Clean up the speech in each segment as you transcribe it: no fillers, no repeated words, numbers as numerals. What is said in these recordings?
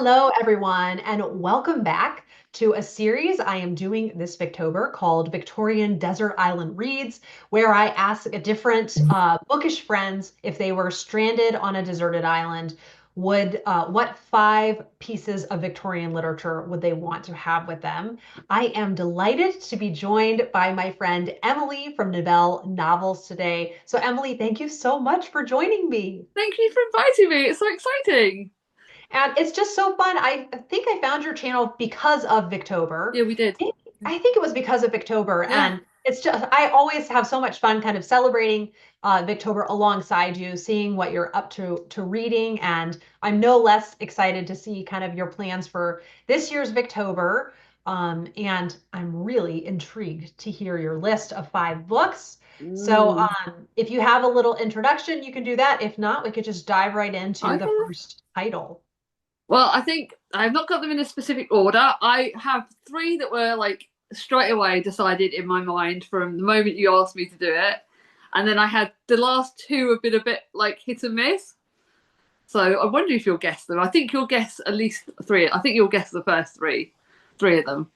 Hello, everyone, and welcome back to a series I am doing this Victober called Victorian Desert Island Reads, where I ask a different bookish friends if they were stranded on a deserted island, would what five pieces of Victorian literature would they want to have with them? I am delighted to be joined by my friend Emily from Novelle Novels today. So, Emily, thank you so much for joining me. Thank you for inviting me. It's so exciting. And it's just so fun. I think I found your channel because of Victober. Yeah, we did. I think it was because of Victober. Yeah. And it's just, I always have so much fun kind of celebrating Victober alongside you, seeing what you're up to reading. And I'm no less excited to see kind of your plans for this year's Victober. And I'm really intrigued to hear your list of five books. So Mm. if you have a little introduction, you can do that. If not, we could just dive right into I the can. first title. Well, I think I've not got them in a specific order. I have three that were like straight away decided in my mind from the moment you asked me to do it. And then I had the last two have been a bit like hit and miss. So I wonder if you'll guess them. I think you'll guess at least three. I think you'll guess the first three of them.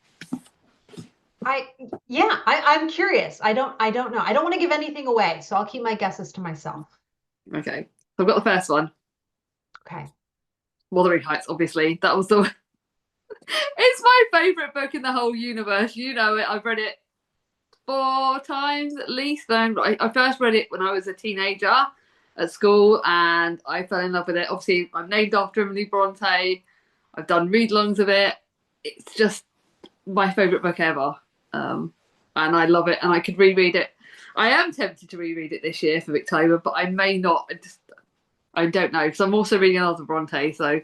I yeah, I'm curious. I don't know. I don't want to give anything away, so I'll keep my guesses to myself. Okay. So I've got the first one. Okay. Wuthering Heights, obviously. That was the it's my favourite book in the whole universe. You know it. I've read it four times at least. I first read it when I was a teenager at school and I fell in love with it. Obviously, I'm named after Emily Bronte. I've done read-alongs of it. It's just my favourite book ever. And I love it and I could reread it. I am tempted to reread it this year for Victober, but I may not. I don't know because I'm also reading another Bronte, so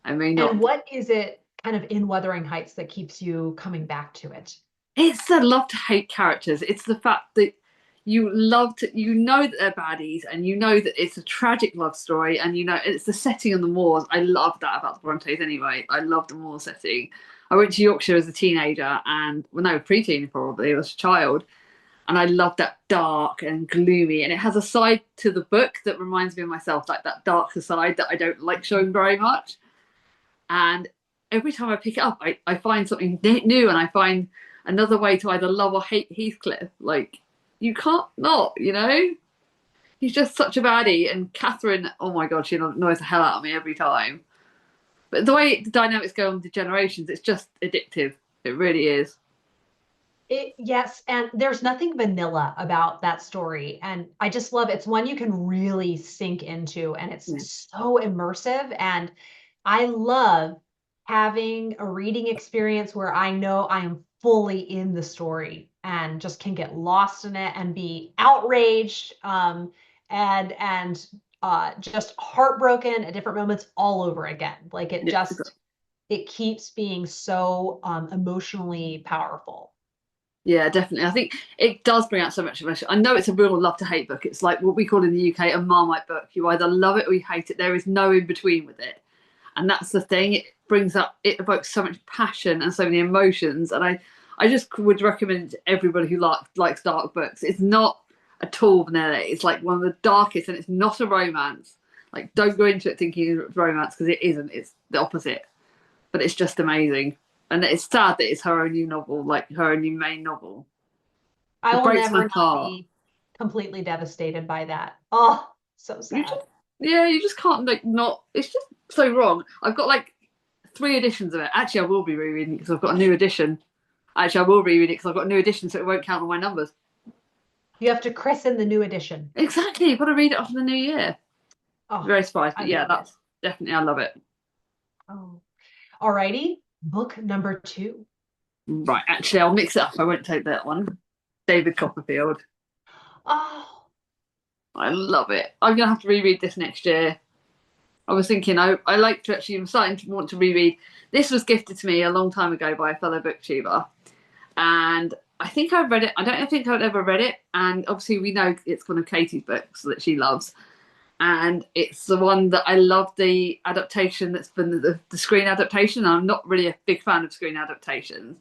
I may And not. what is it kind of in Wuthering Heights that keeps you coming back to it? It's the love to hate characters. It's the fact that you know that they're baddies, and you know that it's a tragic love story, and you know it's the setting on the moors. I love that about the Brontes anyway. I love the moor setting. I went to Yorkshire as a teenager, and well, no, preteen probably, I was a child, and I love that dark and gloomy. And it has a side to the book that reminds me of myself, like that darker side that I don't like showing very much. And every time I pick it up, I find something new, and I find another way to either love or hate Heathcliff. Like you can't not, he's just such a baddie. And Catherine, oh my god, she annoys the hell out of me every time. But the way the dynamics go on the generations, it's just addictive. It really is. Yes, and there's nothing vanilla about that story. And I just love it's one you can really sink into, and it's Yeah. so immersive. And I love having a reading experience where I know I am fully in the story and just can get lost in it and be outraged and just heartbroken at different moments all over again. Like Yeah. it keeps being so emotionally powerful. Yeah, definitely. I think it does bring out so much emotion. I know it's a real love to hate book. It's like what we call in the UK a Marmite book. You either love it or you hate it. There is no in between with it. And that's the thing. It evokes so much passion and so many emotions. And I just would recommend to everybody who likes dark books. It's not at all vanilla. It's like one of the darkest, and it's not a romance. Like, don't go into it thinking it's romance because it isn't. It's the opposite. But it's just amazing. And it's sad that it's her only novel, like her only main novel. I It will breaks never my not heart. be completely devastated by that. Oh, so You just, sad. yeah, you just can't like not. It's just so wrong. I've got like three editions of it. Actually, I will be rereading it because I've got a new edition. Actually, I will reread it because I've got a new edition, so it won't count on my numbers. You have to christen the new edition. Exactly. You've got to read it after the new year. Oh, Very surprised, I but yeah, love it. that's definitely I love it. Oh, alrighty. Book number two. Right. Actually, I'll mix it up. I won't take that one. David Copperfield. Oh, I love it. I'm gonna have to reread this next year. I was thinking I like to actually. I'm starting to want to reread. This was gifted to me a long time ago by a fellow booktuber, and I think I've read it. I don't think I've ever read it, and obviously we know it's one of Katie's books that she loves, and it's the one that I love the adaptation that's been the screen adaptation. I'm not really a big fan of screen adaptations,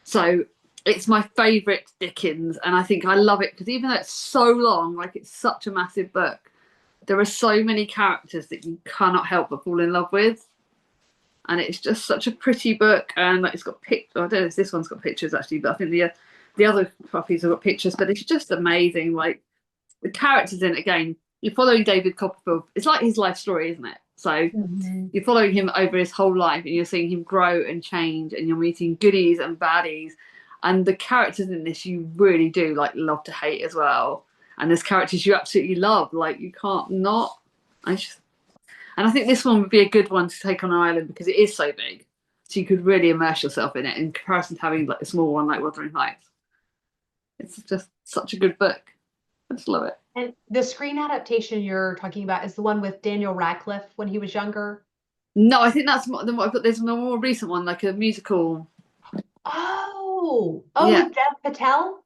so it's my favourite Dickens, and I think I love it because even though it's so long, like it's such a massive book, there are so many characters that you cannot help but fall in love with. and it's just such a pretty book. And like, it's got I don't know if this one's got pictures actually, but I think the other puppies have got pictures. But it's just amazing. Like the characters in it again. You're following David Copperfield. It's like his life story, isn't it? So Mhm. you're following him over his whole life, and you're seeing him grow and change, and you're meeting goodies and baddies, and the characters in this you really do like love to hate as well. And there's characters you absolutely love, like you can't not. I just, and I think this one would be a good one to take on an island because it is so big, so you could really immerse yourself in it in comparison to having like a small one like Wuthering Heights. It's just such a good book. I just love it. And the screen adaptation you're talking about is the one with Daniel Radcliffe when he was younger. No, I think that's more than what I've got. There's a more recent one, like a musical. Oh, Yeah. with Dev Patel?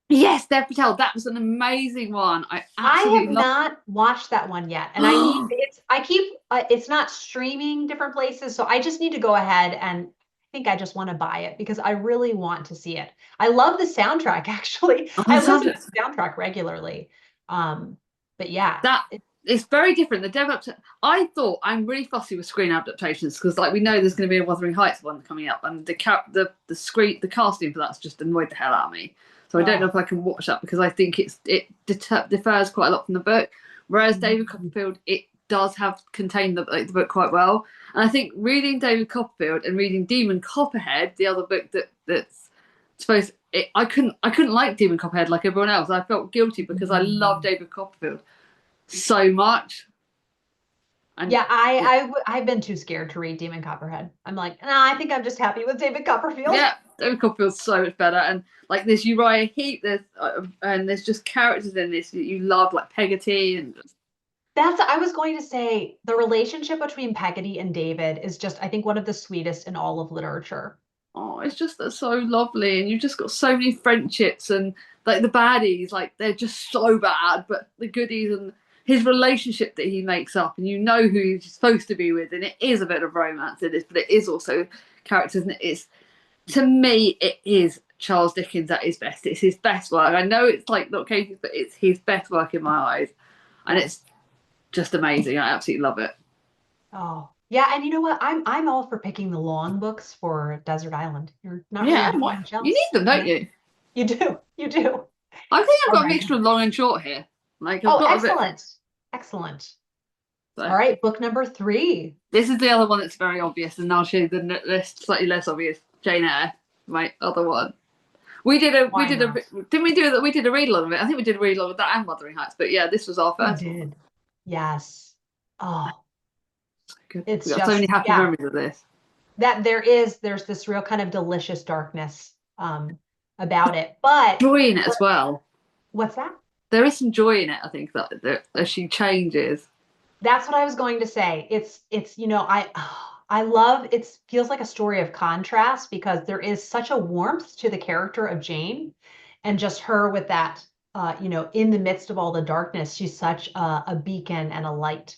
Yes, Dev Patel. That was an amazing one. I I have absolutely love. not watched that one yet, and I need I keep it's not streaming different places, so I just need to go ahead and I think I just want to buy it because I really want to see it. I love the soundtrack actually. Oh, I listen to the soundtrack regularly. But yeah, that it's very different. I thought I'm really fussy with screen adaptations because, like, we know there's going to be a Wuthering Heights one coming up, and the casting for that's just annoyed the hell out of me. So I don't know if I can watch that because I think it differs quite a lot from the book. Whereas David Copperfield, it does have contained the book quite well. And I think reading David Copperfield and reading Demon Copperhead, the other book that's supposed I couldn't like Demon Copperhead like everyone else. I felt guilty because I love David Copperfield so much. And yeah, I've been too scared to read Demon Copperhead. I'm like, nah, I think I'm just happy with David Copperfield. yeah, David Copperfield's so much better. And like this Uriah Heep, and there's just characters in this that you love, like Peggotty, and just, I was going to say the relationship between Peggotty and David is just, I think, one of the sweetest in all of literature. oh, it's just so lovely. And you've just got so many friendships, and like the baddies, like they're just so bad, but the goodies and his relationship that he makes up, and you know who he's supposed to be with, and it is a bit of romance in this, but it is also characters, and it's, to me, it is Charles Dickens at his best. It's his best work. I know it's like not Katie's, but it's his best work in my eyes, and it's just amazing. I absolutely love it. Oh, yeah, and you know what? I'm all for picking the long books for Desert Island. You're not really Yeah, doing much you need else. them, don't you? You do. You do. I think I've All got a right. mixture of long and short here. Like I've Oh, got excellent. Excellent. So. All right, book number 3. This is the other one that's very obvious, and I'll show you the slightly less obvious. Jane Eyre, my other one. We did a didn't we do that? We did a read along of it. I think we did a read along of that and Wuthering Heights. But yeah, this was our first We did. one. Yes. Oh, Good. it's We got just, so many happy memories of this. That there's this real kind of delicious darkness about it, but Joy in it as well. What's that? There is some joy in it. I think that as she changes. That's what I was going to say. It's I love it. Feels like a story of contrast because there is such a warmth to the character of Jane, and just her with that in the midst of all the darkness, she's such a beacon and a light.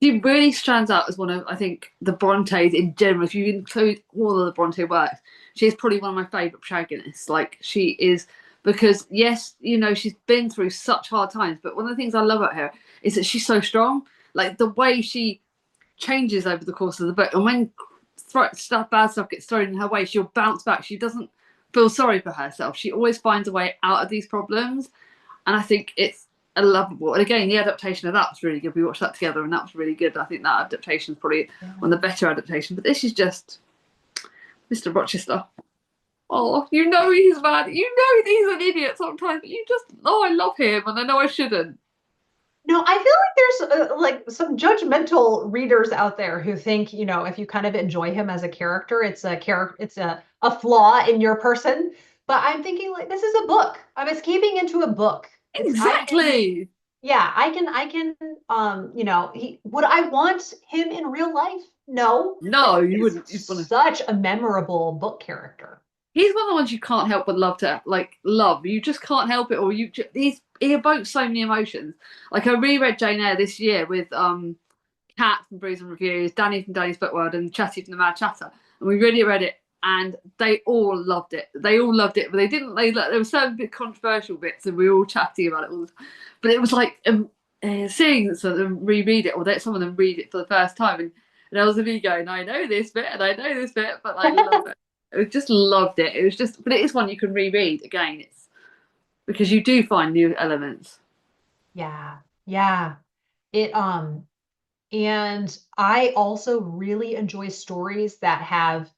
She really stands out as one of, I think, the Brontes in general. If you include all of the Bronte works, she is probably one of my favourite protagonists. Like she is, because yes, she's been through such hard times, but one of the things I love about her is that she's so strong. Like the way she changes over the course of the book, and when bad stuff gets thrown in her way, she'll bounce back. She doesn't feel sorry for herself. She always finds a way out of these problems, and I think it's lovable. And again, the adaptation of that was really good. We watched that together, and that was really good. I think that adaptation is probably one of the better adaptations. But this is just Mr. Rochester. Oh, he's bad. He's an idiot sometimes. But you just, I love him, and I know I shouldn't. No, I feel like there's like some judgmental readers out there who think, if you kind of enjoy him as a character, it's a flaw in your person. But I'm thinking like this is a book. I'm escaping into a book. Exactly. I can would I want him in real life? No. No, you wouldn't. Such a memorable book character. He's one of the ones you can't help but love. You just can't help it, or he evokes so many emotions. Like I reread Jane Eyre this year with Kat from Brews and Reviews, Danny from Danny's Book World, and Chatty from the Mad Chatter, and we really read it, and they all loved it. They all loved it, but they didn't. There were certain bit controversial bits, and we were all chatting about it all. But it was like seeing some of them reread it, or that some of them read it for the first time, And I was me going, I know this bit and I know this bit, but I love it. I just loved it. It was just, but it is one you can reread again. It's because you do find new elements. Yeah. Yeah. It and I also really enjoy stories that have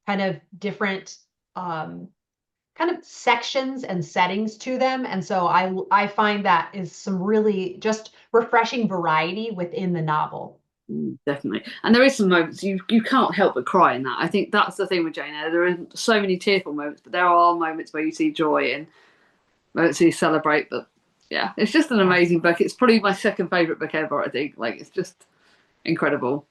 kind of different um kind of sections and settings to them. And so I find that is some really just refreshing variety within the novel. Definitely. And there is some moments you can't help but cry in that. I think that's the thing with Jane Eyre. There are so many tearful moments, but there are moments where you see joy and moments where you celebrate. But yeah, it's just an Yes. amazing book. It's probably my second favorite book ever, I think. Like it's just incredible.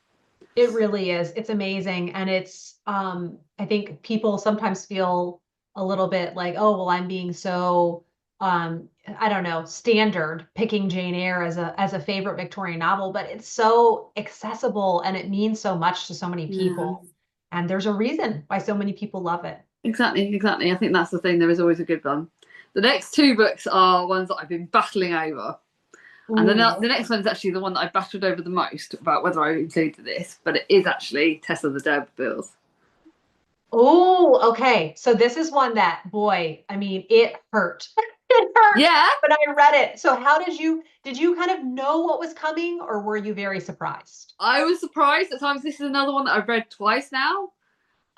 It really is. It's amazing. And it's I think people sometimes feel a little bit like, oh, well, I'm being so I don't know, standard picking Jane Eyre as a favorite Victorian novel, but it's so accessible and it means so much to so many Yeah. people. And there's a reason why so many people love it. Exactly, exactly. I think that's the thing. There is always a good one. The next two books are ones that I've been battling over. And Ooh. the next one is actually the one that I battled over the most about whether I included this, but it is actually Tess of the D'Urbervilles. Oh, okay. So this is one that, boy, I mean, it hurt. It hurt Yeah, when I read it. So how did you kind of know what was coming, or were you very surprised? I was surprised at times. This is another one that I've read twice now.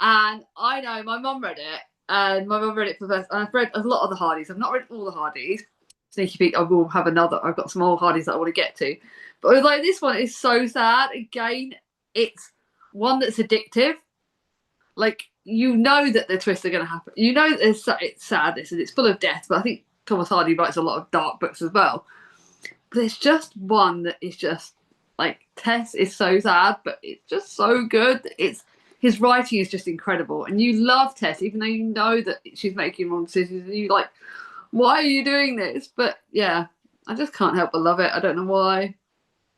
And I know my mum read it, and my mum read it for the first. And I've read a lot of the Hardys. I've not read all the Hardys. Sneaky peek, I will have another. I've got some more Hardys that I want to get to. But I was like, this one is so sad. Again, it's one that's addictive. Like you know that the twists are going to happen. You know that it's sadness and it's full of death. But I think Thomas Hardy writes a lot of dark books as well. But it's just one that is just like Tess is so sad, but it's just so good. It's his writing is just incredible, and you love Tess even though you know that she's making wrong decisions. And you like, why are you doing this? But yeah, I just can't help but love it. I don't know why.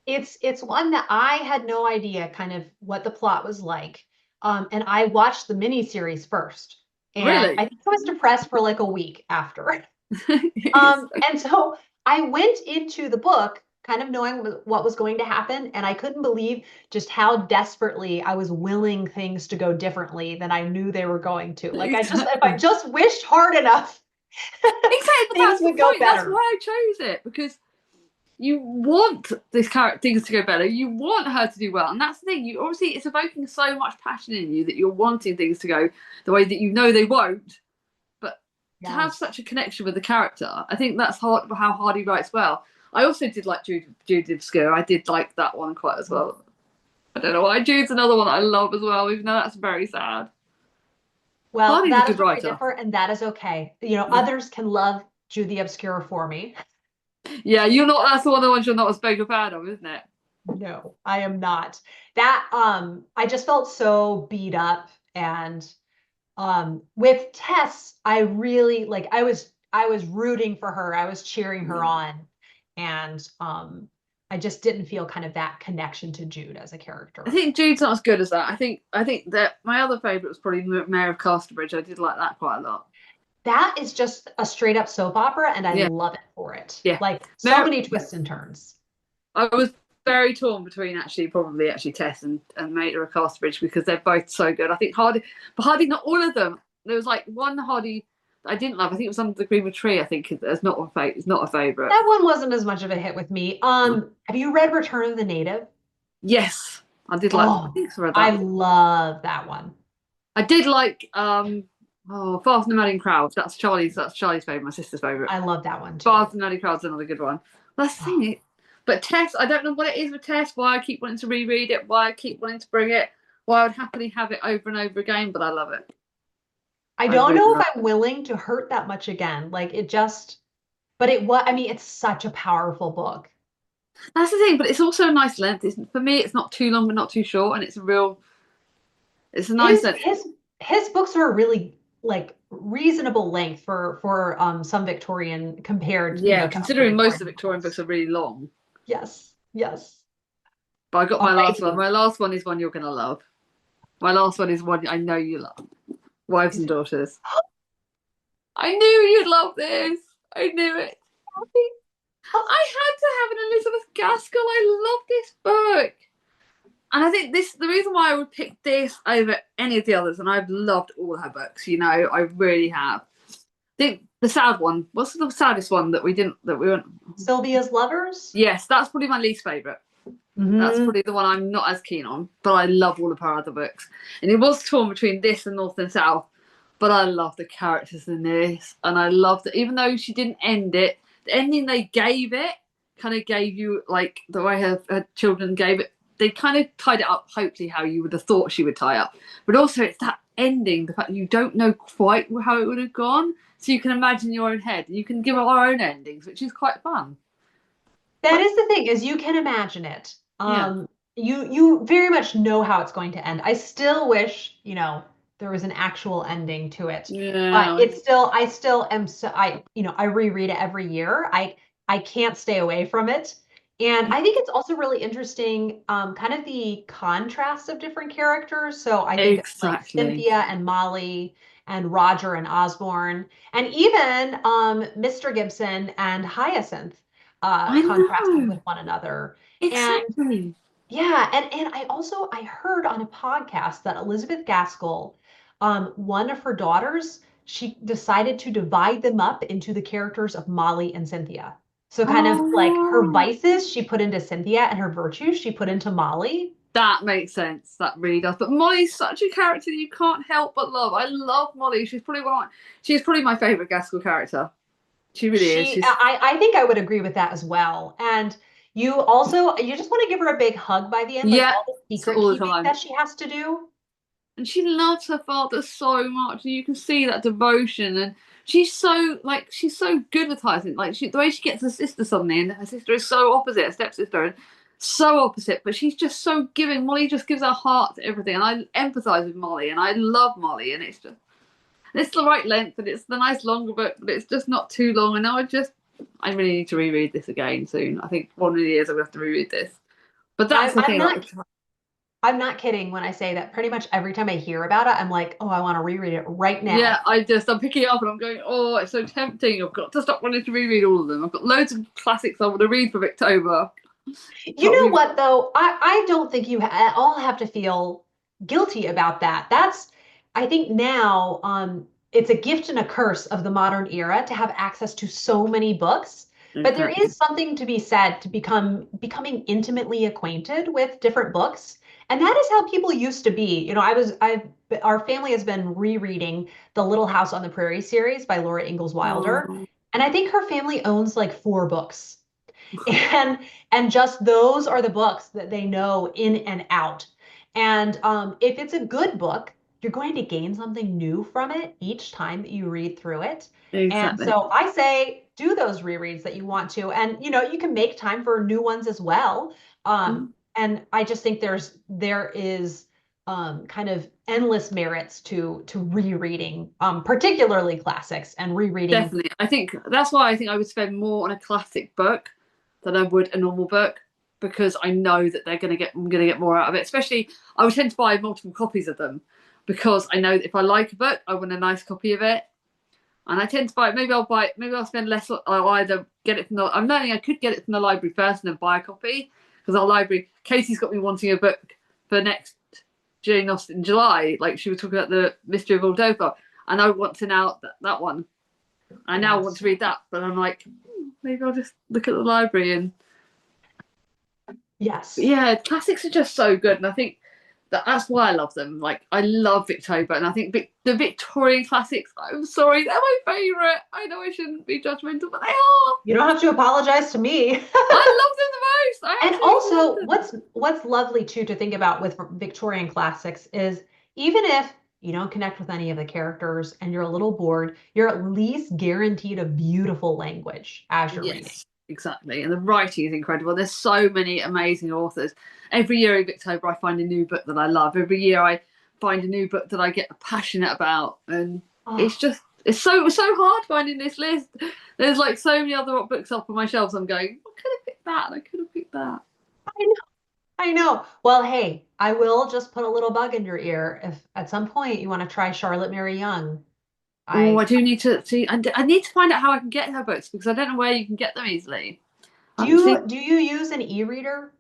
It's one that I had no idea kind of what the plot was like. And I watched the miniseries first. And Really, I think I was depressed for like a week after. it's And so I went into the book kind of knowing what was going to happen, and I couldn't believe just how desperately I was willing things to go differently than I knew they were going to. Like I just, if I exactly. just wished hard enough, Exactly, but things that's the would go point. That's better. why I chose it because you want this character things to go better. You want her to do well, and that's the thing. You obviously it's evoking so much passion in you that you're wanting things to go the way that you know they won't. But to have Yes. such a connection with the character, I think that's how Hardy writes well. I also did like Jude Obscure. I did like that one quite as well. I don't know why. Jude's another one that I love as well, even though that's very sad. Well, Hardy's a that is good where we writer. differ, and that is okay. You know, others can love Jude the Obscure for me. Yeah, you're not. That's the one of the ones you're not a big fan of, isn't it? No, I am not. That I just felt so beat up, and with Tess, I really like I was rooting for her. I was cheering her Yeah. on. And I just didn't feel kind of that connection to Jude as a I character. think Jude's not as good as that. I think that my other favourite was probably Mayor of Casterbridge. I did like that quite a lot. That is just a straight up soap opera, and I Yeah, love it for it. yeah. Like so Mayor, many twists and turns. I was very torn between probably Tess and Mayor of Casterbridge because they're both so good. I think Hardy, but Hardy, not all of them. There was like one Hardy that I didn't love. I think it was Under the Greenwood Tree. I think it's not it's not a favourite. That one wasn't as much of a hit with me. Have you read Return of the Native? Yes, I did like. I Oh, think I read I that. love that one. I did like Fast and the Madding Crowd. That's Charlie's favourite, my sister's favourite. I love that one too. Fast and the Madding Crowd's another good one. That's the Oh, thing. But Tess, I don't know what it is with Tess, why I keep wanting to reread it, why I keep wanting to bring it, why I would happily have it over and over again, but I love it. I I don't really know if love I'm willing to hurt that much again. Like it just, but it was, I mean, it's such a powerful book. it. That's the thing, but it's also a nice length. For me, it's not too long but not too short, and it's a nice His length. his his books are a really like reasonable length for some Victorian compared, you Yeah, know, to other considering most of Victorian the Victorian novels. books are really long. Yes, yes. But I got my last one. Alrighty. My last one is one you're going to love. My last one is one I know you love. Wives Is and it Daughters. I knew you'd love this. I knew it. Oh, I had to have an Elizabeth Gaskell. I love this book. And I think the reason why I would pick this over any of the others, and I've loved all her books, you know, I really have. I think the sad one, what's the saddest one that we weren't? Sylvia's Lovers. Yes, that's probably my least favourite. That's Mm-hmm. probably the one I'm not as keen on, but I love all of her other books. And it was torn between this and North and South, but I love the characters in this, and I love that even though she didn't end it, the ending they gave it kind of gave you like the way her children gave it. They kind of tied it up, hopefully how you would have thought she would tie up, but also it's that ending, the fact that you don't know quite how it would have gone, so you can imagine your own head. You can give our own endings, which is quite fun. That is the thing, is you can imagine it. Yeah. You very much know how it's going to end. I still wish, there was an actual ending to it. But Yeah. it's still, I still am so I reread it every year. I can't stay away from it. And I think it's also really interesting, kind of the contrast of different characters. So I think like Exactly. Cynthia and Molly and Roger and Osborne, and even Mr. Gibson and Hyacinth I contrasting know. with one another. And Exactly. yeah, and I heard on a podcast that Elizabeth Gaskell, one of her daughters, she decided to divide them up into the characters of Molly and Cynthia. So kind of like her Oh, vices she put into Cynthia and her virtues she put into Molly. that makes sense. That really does. But Molly's such a character that you can't help but love. I love Molly. She's probably my favourite Gaskell character. She really is. I think I would agree with that as well. And you just want to give her a big hug by the end, like Yeah, all the secret all the keeping time. that she has to do. And she loves her father so much, and you can see that devotion. And she's so good with Hyacinth. Like the way she gets her sister suddenly, and her sister is so opposite, her stepsister, and so opposite. But she's just so giving. Molly just gives her heart to everything, and I empathise with Molly, and I love Molly, and it's the right length, and it's the nice longer book, but it's just not too long. And now I really need to reread this again soon. I think one of the years I'm gonna have to reread this. But that's I'm, the I'm thing. not Like, I'm not kidding when I say that pretty much every time I hear about it, I'm like, oh, I want to reread it right yeah, now. I'm picking it up and I'm going, oh, it's so tempting. I've got to stop wanting to reread all of them. I've got loads of classics I want to read for Victober. You Can't know read. what, though? I don't think you at all have to feel guilty about that. I think now, it's a gift and a curse of the modern era to have access to so many books. But there Exactly. is something to be said to becoming intimately acquainted with different books. And that is how people used to be. Our family has been rereading the Little House on the Prairie series by Laura Ingalls Wilder. Oh, And I think her family owns like four books. and and just those are the books that they know in and out. And if it's a good book, you're going to gain something new from it each time that you read through it. And exactly. so I say do those rereads that you want to, and you can make time for new ones as well. And I just think there is kind of endless merits to rereading, particularly classics and rereading. Definitely. I think that's why I think I would spend more on a classic book than I would a normal book, because I know that I'm gonna get more out of it. Especially I would tend to buy multiple copies of them because I know that if I like a book, I want a nice copy of it. And I tend to maybe I'll spend less. I'll either get it from I'm learning I could get it from the library first and then buy a copy, because our library, Katie's got me wanting a book for next Jane Austen in July. Like she was talking about the Mystery of Voldover, and I want to now that one. I now want Yes. to read that, but I'm like, maybe I'll just look at the library. And Yes. yeah, classics are just so good, and I think that's why I love them. Like I love Victober, and I think the Victorian classics. I'm sorry, they're my favourite. I know I shouldn't be judgmental, but they are. You don't have to apologize to me. I love them the most. I And absolutely love also, them. what's lovely too to think about with Victorian classics is even if you don't connect with any of the characters and you're a little bored, you're at least guaranteed a beautiful language as you're reading. Yes, exactly. And the writing is incredible. There's so many amazing authors. Every year in October, I find a new book that I love. Every year, I find a new book that I get passionate about, and Oh, it's so hard finding this list. There's like so many other books up on my shelves. I'm going, I could have picked that, and I could have picked that. I know, I know. Well, hey, I will just put a little bug in your ear if at some point you want to try Charlotte Mary Young. Oh, I I do need to see. I need to find out how I can get her books, because I don't know where you can get them easily. I do haven't you seen. do you use an e-reader?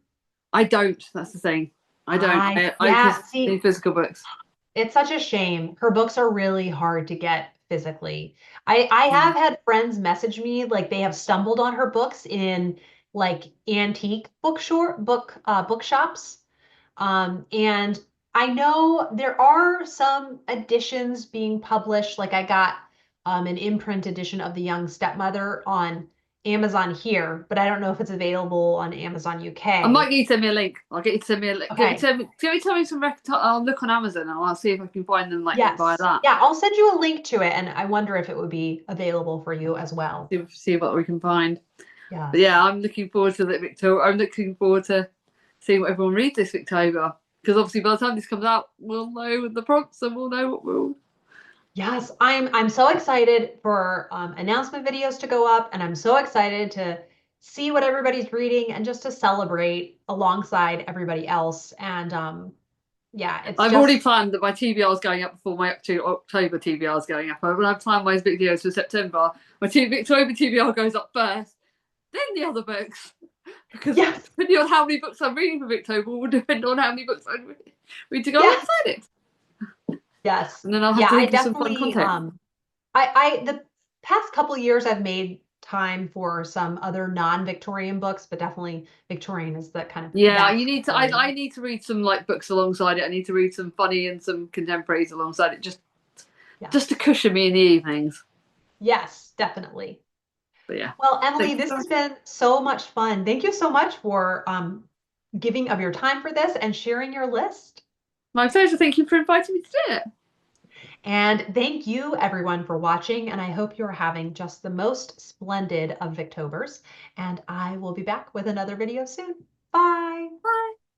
I don't. That's the thing. I don't. I Yeah, just need see, physical books. it's such a shame. Her books are really hard to get physically. I have had friends message me like they have stumbled on her books in like antique bookshops. And I know there are some editions being published. Like I got an imprint edition of The Young Stepmother on Amazon here, but I don't know if it's available on Amazon I might UK. get you to send me a link. I'll get you to send me a link. Okay. Tell me some I'll look on Amazon and I'll see if I can find them like via Yes. that. Yeah, I'll send you a link to it, and I wonder if it would be available for you as well. See what we can find. But Yes. yeah, I'm looking forward to the Victober. I'm looking forward to seeing what everyone reads this Victober. Because obviously by the time this comes out, we'll know the prompts and we'll know what we'll. Yes, I'm so excited for announcement videos to go up, and I'm so excited to see what everybody's reading and just to celebrate alongside everybody else. And yeah, it's I've already just planned that my TBR is going up before my October TBR is going up. When I've planned my videos for September, my Victober TBR goes up first, then the other books. Because yes, depending on how many books I'm reading for Victober will depend on how many books I read to go yes, alongside it. yes. And then I'll have Yeah, to I think of some fun definitely content. I the past couple years I've made time for some other non-Victorian books, but definitely Victorian is the kind of Yeah, that you need to. category. I need to read some like books alongside it. I need to read some funny and some contemporaries alongside it, just to Yes. cushion me in the evenings. Yes, definitely. But yeah, Well, Emily, thank you this so has much. been so much fun. Thank you so much for giving of your time for this and sharing your list. My pleasure. Thank you for inviting me to do it. And thank you, everyone, for watching. And I hope you're having just the most splendid of Victobers. And I will be back with another video soon. Bye. Bye.